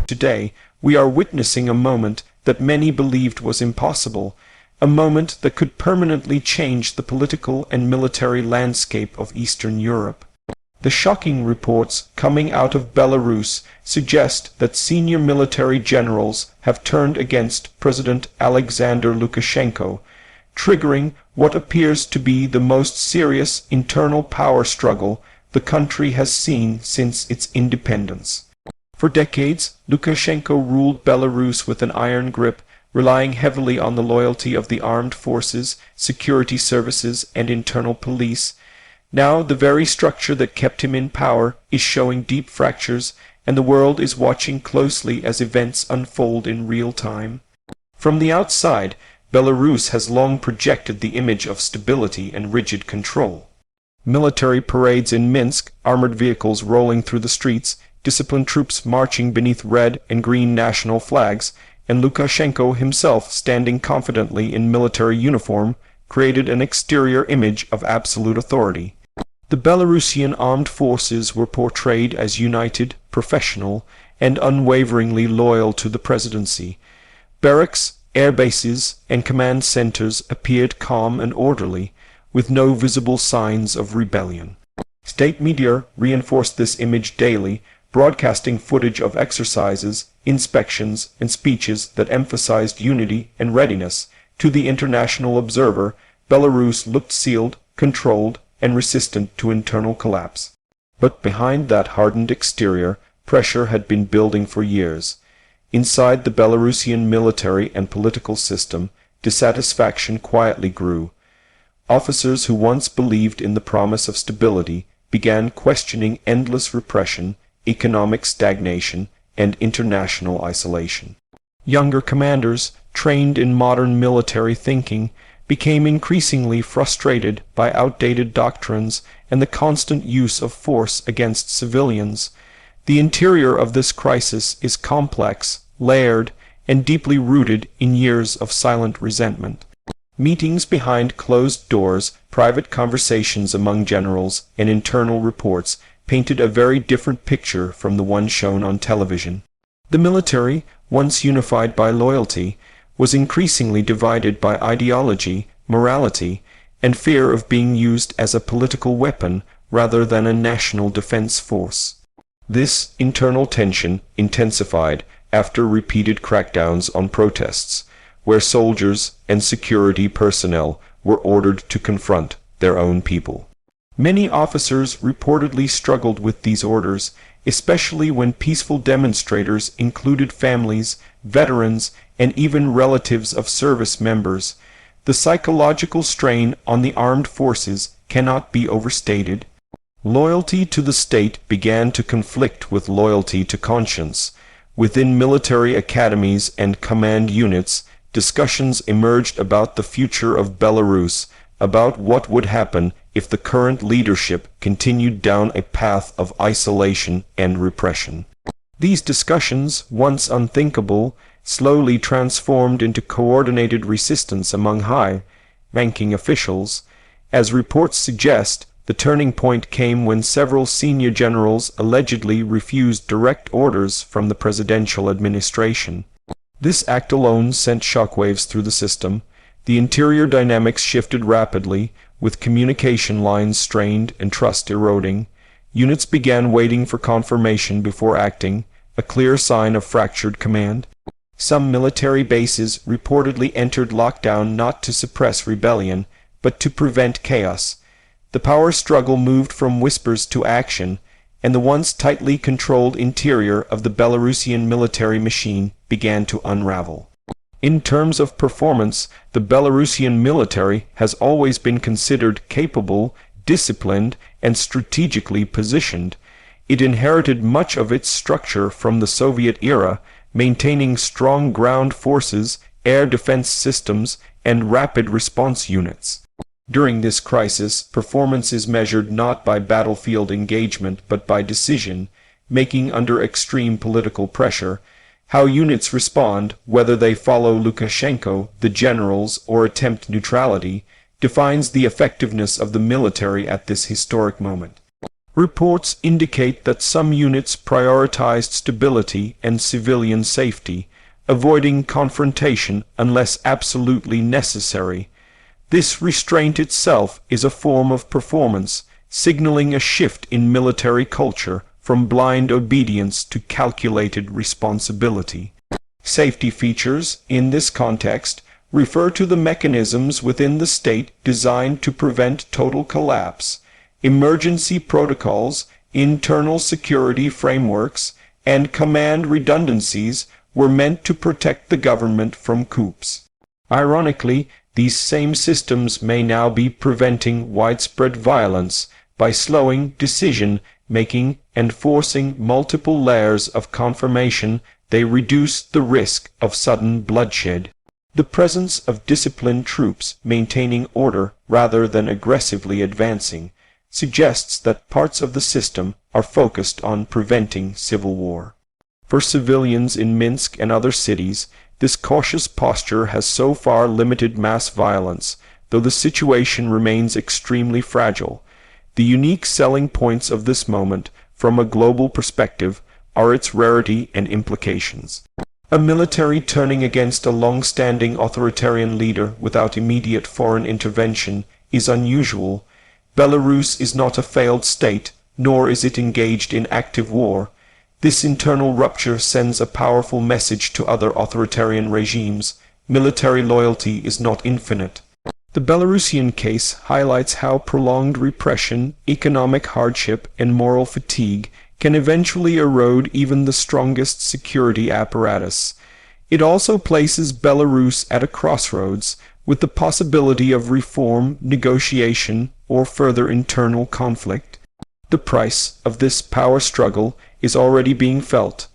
Today, we are witnessing a moment that many believed was impossible, a moment that could permanently change the political and military landscape of Eastern Europe. The shocking reports coming out of Belarus suggest that senior military generals have turned against President Alexander Lukashenko, triggering what appears to be the most serious internal power struggle the country has seen since its independence. For decades, Lukashenko ruled Belarus with an iron grip, relying heavily on the loyalty of the armed forces, security services, and internal police. Now the very structure that kept him in power is showing deep fractures, and the world is watching closely as events unfold in real time. From the outside, Belarus has long projected the image of stability and rigid control. Military parades in Minsk, armored vehicles rolling through the streets, disciplined troops marching beneath red and green national flags, and Lukashenko himself standing confidently in military uniform, created an exterior image of absolute authority. The Belarusian armed forces were portrayed as united, professional, and unwaveringly loyal to the presidency. Barracks, air bases, and command centers appeared calm and orderly, with no visible signs of rebellion. State media reinforced this image daily, broadcasting footage of exercises, inspections, and speeches that emphasized unity and readiness. To the international observer, Belarus looked sealed, controlled, and resistant to internal collapse. But behind that hardened exterior, pressure had been building for years. Inside the Belarusian military and political system, dissatisfaction quietly grew. Officers who once believed in the promise of stability began questioning endless repression, economic stagnation, and international isolation. Younger commanders, trained in modern military thinking, became increasingly frustrated by outdated doctrines and the constant use of force against civilians. The interior of this crisis is complex, layered, and deeply rooted in years of silent resentment. Meetings behind closed doors, private conversations among generals, and internal reports painted a very different picture from the one shown on television. The military, once unified by loyalty, was increasingly divided by ideology, morality, and fear of being used as a political weapon rather than a national defense force. This internal tension intensified after repeated crackdowns on protests, where soldiers and security personnel were ordered to confront their own people. Many officers reportedly struggled with these orders, especially when peaceful demonstrators included families, veterans, and even relatives of service members. The psychological strain on the armed forces cannot be overstated. Loyalty to the state began to conflict with loyalty to conscience. Within military academies and command units, discussions emerged about the future of Belarus, about what would happen if the current leadership continued down a path of isolation and repression. These discussions, once unthinkable, slowly transformed into coordinated resistance among high-ranking officials. As reports suggest, the turning point came when several senior generals allegedly refused direct orders from the presidential administration. This act alone sent shockwaves through the system. The interior dynamics shifted rapidly, with communication lines strained and trust eroding. Units began waiting for confirmation before acting, a clear sign of fractured command. Some military bases reportedly entered lockdown not to suppress rebellion, but to prevent chaos. The power struggle moved from whispers to action, and the once tightly controlled interior of the Belarusian military machine began to unravel. In terms of performance, the Belarusian military has always been considered capable, disciplined, and strategically positioned. It inherited much of its structure from the Soviet era, maintaining strong ground forces, air defense systems, and rapid response units. During this crisis, performance is measured not by battlefield engagement but by decision, making under extreme political pressure. How units respond, whether they follow Lukashenko, the generals, or attempt neutrality, defines the effectiveness of the military at this historic moment. Reports indicate that some units prioritized stability and civilian safety, avoiding confrontation unless absolutely necessary. This restraint itself is a form of performance, signaling a shift in military culture from blind obedience to calculated responsibility. Safety features, in this context, refer to the mechanisms within the state designed to prevent total collapse. Emergency protocols, internal security frameworks, and command redundancies were meant to protect the government from coups. Ironically, these same systems may now be preventing widespread violence by slowing decision-making and forcing multiple layers of confirmation. They reduce the risk of sudden bloodshed. The presence of disciplined troops maintaining order rather than aggressively advancing suggests that parts of the system are focused on preventing civil war. For civilians in Minsk and other cities, this cautious posture has so far limited mass violence, though the situation remains extremely fragile. The unique selling points of this moment, from a global perspective, are its rarity and implications. A military turning against a long-standing authoritarian leader without immediate foreign intervention is unusual. Belarus is not a failed state, nor is it engaged in active war. This internal rupture sends a powerful message to other authoritarian regimes. Military loyalty is not infinite. The Belarusian case highlights how prolonged repression, economic hardship, and moral fatigue can eventually erode even the strongest security apparatus. It also places Belarus at a crossroads, with the possibility of reform, negotiation, or further internal conflict. The price of this power struggle is already being felt.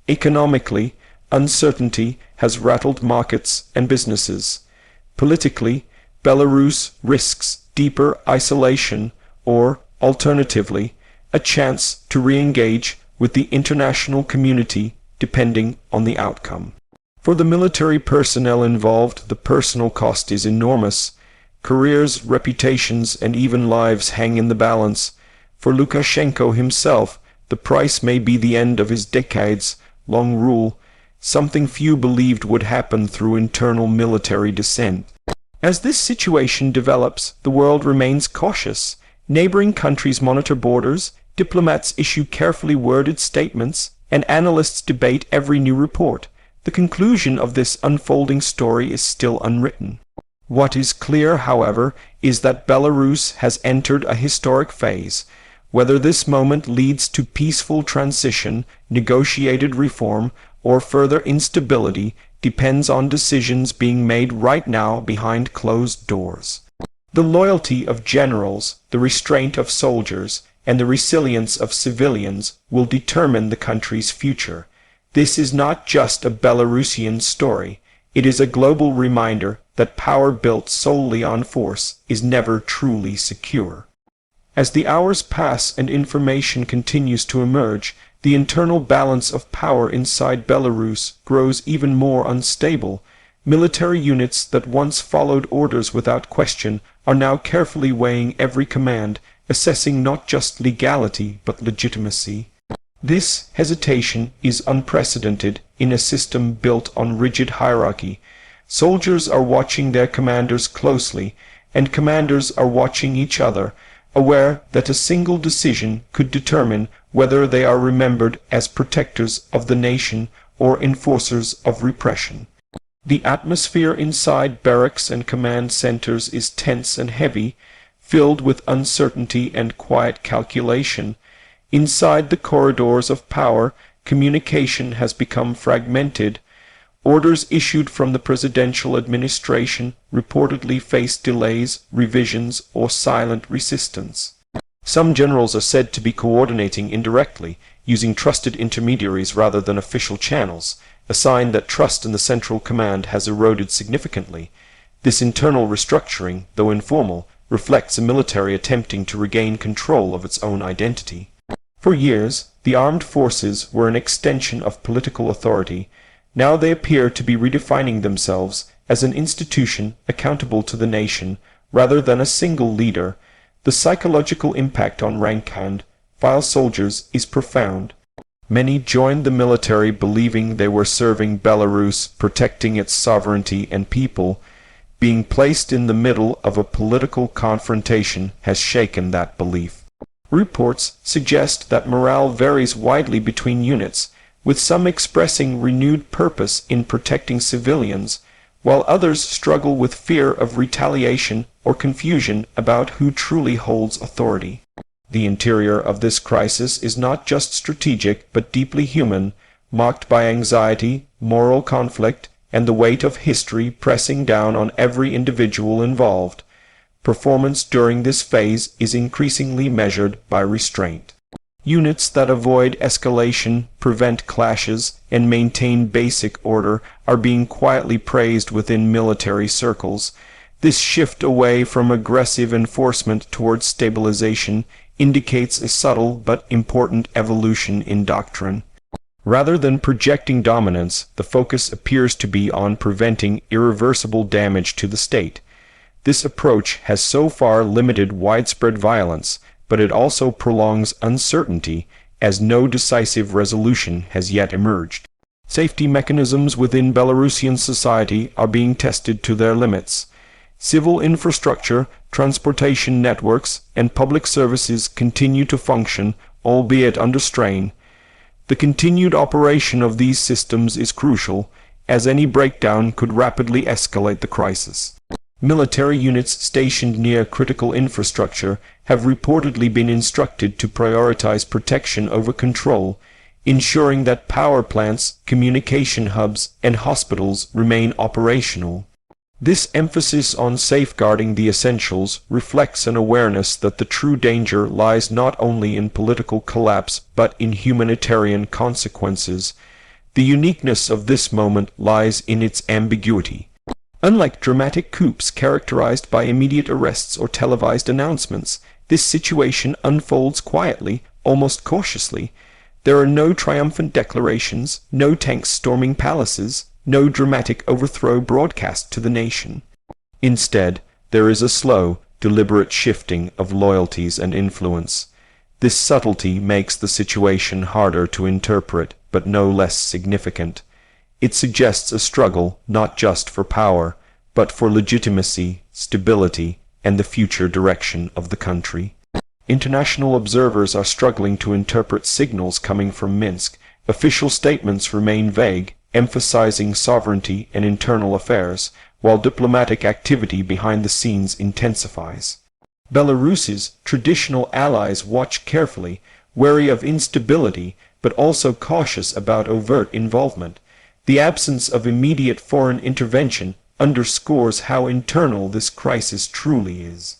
Economically, uncertainty has rattled markets and businesses. Politically, Belarus risks deeper isolation or, alternatively, a chance to re-engage with the international community depending on the outcome. For the military personnel involved, the personal cost is enormous. Careers, reputations, and even lives hang in the balance. For Lukashenko himself, the price may be the end of his decades-long rule, something few believed would happen through internal military dissent. As this situation develops, the world remains cautious. Neighboring countries monitor borders, diplomats issue carefully worded statements, and analysts debate every new report. The conclusion of this unfolding story is still unwritten. What is clear, however, is that Belarus has entered a historic phase. Whether this moment leads to peaceful transition, negotiated reform, or further instability depends on decisions being made right now behind closed doors. The loyalty of generals, the restraint of soldiers, and the resilience of civilians will determine the country's future. This is not just a Belarusian story. It is a global reminder that power built solely on force is never truly secure. As the hours pass and information continues to emerge, the internal balance of power inside Belarus grows even more unstable. Military units that once followed orders without question are now carefully weighing every command, assessing not just legality but legitimacy. This hesitation is unprecedented in a system built on rigid hierarchy. Soldiers are watching their commanders closely, and commanders are watching each other, aware that a single decision could determine whether they are remembered as protectors of the nation or enforcers of repression. The atmosphere inside barracks and command centers is tense and heavy, filled with uncertainty and quiet calculation. Inside the corridors of power, communication has become fragmented. Orders issued from the presidential administration reportedly face delays, revisions, or silent resistance. Some generals are said to be coordinating indirectly, using trusted intermediaries rather than official channels, a sign that trust in the central command has eroded significantly. This internal restructuring, though informal, reflects a military attempting to regain control of its own identity. For years, the armed forces were an extension of political authority. Now they appear to be redefining themselves as an institution accountable to the nation, rather than a single leader. The psychological impact on rank-hand file soldiers is profound. Many joined the military believing they were serving Belarus, protecting its sovereignty and people. Being placed in the middle of a political confrontation has shaken that belief. Reports suggest that morale varies widely between units, with some expressing renewed purpose in protecting civilians, while others struggle with fear of retaliation or confusion about who truly holds authority. The interior of this crisis is not just strategic but deeply human, marked by anxiety, moral conflict, and the weight of history pressing down on every individual involved. Performance during this phase is increasingly measured by restraint. Units that avoid escalation, prevent clashes, and maintain basic order are being quietly praised within military circles. This shift away from aggressive enforcement towards stabilization indicates a subtle but important evolution in doctrine. Rather than projecting dominance, the focus appears to be on preventing irreversible damage to the state. This approach has so far limited widespread violence, but it also prolongs uncertainty, as no decisive resolution has yet emerged. Safety mechanisms within Belarusian society are being tested to their limits. Civil infrastructure, transportation networks, and public services continue to function, albeit under strain. The continued operation of these systems is crucial, as any breakdown could rapidly escalate the crisis. Military units stationed near critical infrastructure have reportedly been instructed to prioritize protection over control, ensuring that power plants, communication hubs, and hospitals remain operational. This emphasis on safeguarding the essentials reflects an awareness that the true danger lies not only in political collapse but in humanitarian consequences. The uniqueness of this moment lies in its ambiguity. Unlike dramatic coups characterized by immediate arrests or televised announcements, this situation unfolds quietly, almost cautiously. There are no triumphant declarations, no tanks storming palaces, no dramatic overthrow broadcast to the nation. Instead, there is a slow, deliberate shifting of loyalties and influence. This subtlety makes the situation harder to interpret, but no less significant. It suggests a struggle not just for power, but for legitimacy, stability, and the future direction of the country. International observers are struggling to interpret signals coming from Minsk. Official statements remain vague, emphasizing sovereignty and internal affairs, while diplomatic activity behind the scenes intensifies. Belarus's traditional allies watch carefully, wary of instability, but also cautious about overt involvement. The absence of immediate foreign intervention underscores how internal this crisis truly is.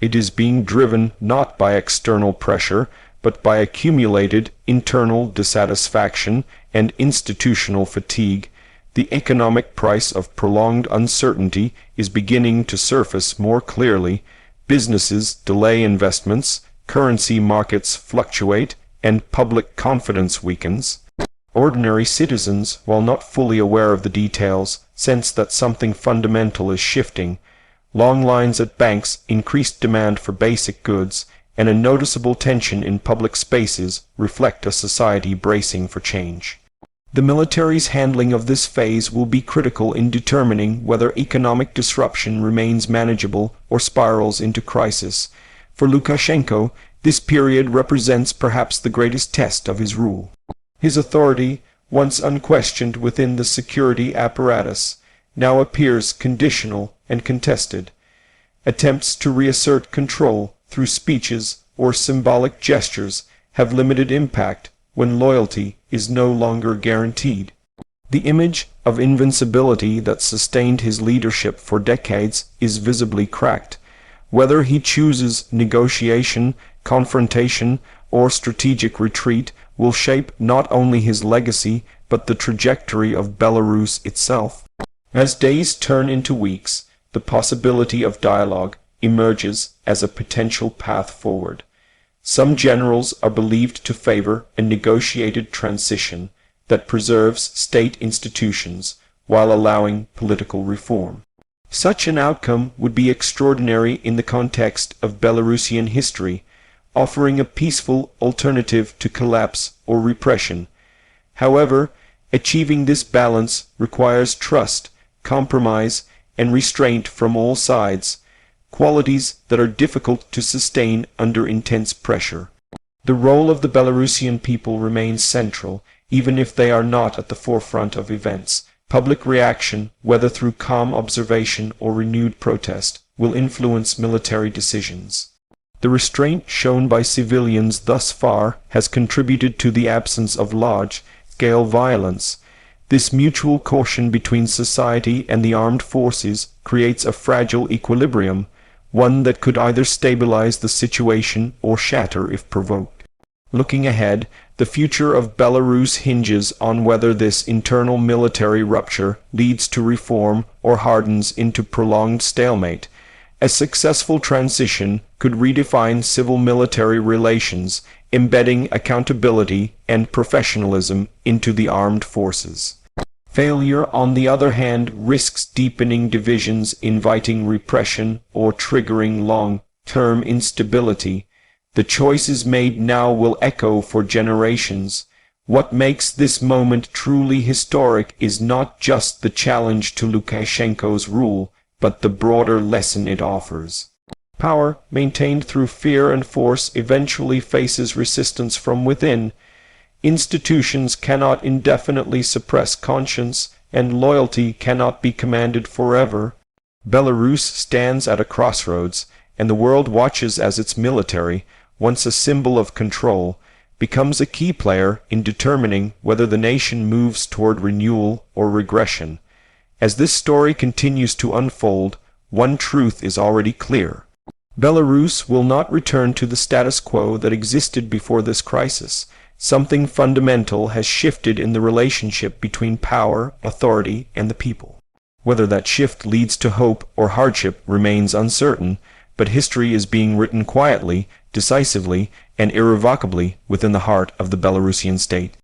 It is being driven not by external pressure, but by accumulated internal dissatisfaction and institutional fatigue. The economic price of prolonged uncertainty is beginning to surface more clearly. Businesses delay investments, currency markets fluctuate, and public confidence weakens. Ordinary citizens, while not fully aware of the details, sense that something fundamental is shifting. Long lines at banks, increased demand for basic goods, and a noticeable tension in public spaces reflect a society bracing for change. The military's handling of this phase will be critical in determining whether economic disruption remains manageable or spirals into crisis. For Lukashenko, this period represents perhaps the greatest test of his rule. His authority, once unquestioned within the security apparatus, now appears conditional and contested. Attempts to reassert control through speeches or symbolic gestures have limited impact when loyalty is no longer guaranteed. The image of invincibility that sustained his leadership for decades is visibly cracked. Whether he chooses negotiation, confrontation, or strategic retreat will shape not only his legacy but the trajectory of Belarus itself. As days turn into weeks, the possibility of dialogue emerges as a potential path forward. Some generals are believed to favor a negotiated transition that preserves state institutions while allowing political reform. Such an outcome would be extraordinary in the context of Belarusian history. offering a peaceful alternative to collapse or repression. However, achieving this balance requires trust, compromise, and restraint from all sides, qualities that are difficult to sustain under intense pressure. The role of the Belarusian people remains central, even if they are not at the forefront of events. Public reaction, whether through calm observation or renewed protest, will influence military decisions. The restraint shown by civilians thus far has contributed to the absence of large-scale violence. This mutual caution between society and the armed forces creates a fragile equilibrium, one that could either stabilize the situation or shatter if provoked. Looking ahead, the future of Belarus hinges on whether this internal military rupture leads to reform or hardens into prolonged stalemate. A successful transition could redefine civil-military relations, embedding accountability and professionalism into the armed forces. Failure, on the other hand, risks deepening divisions, inviting repression, or triggering long-term instability. The choices made now will echo for generations. What makes this moment truly historic is not just the challenge to Lukashenko's rule, but the broader lesson it offers. Power, maintained through fear and force, eventually faces resistance from within. Institutions cannot indefinitely suppress conscience, and loyalty cannot be commanded forever. Belarus stands at a crossroads, and the world watches as its military, once a symbol of control, becomes a key player in determining whether the nation moves toward renewal or regression. As this story continues to unfold, one truth is already clear. Belarus will not return to the status quo that existed before this crisis. Something fundamental has shifted in the relationship between power, authority, and the people. Whether that shift leads to hope or hardship remains uncertain, but history is being written quietly, decisively, and irrevocably within the heart of the Belarusian state.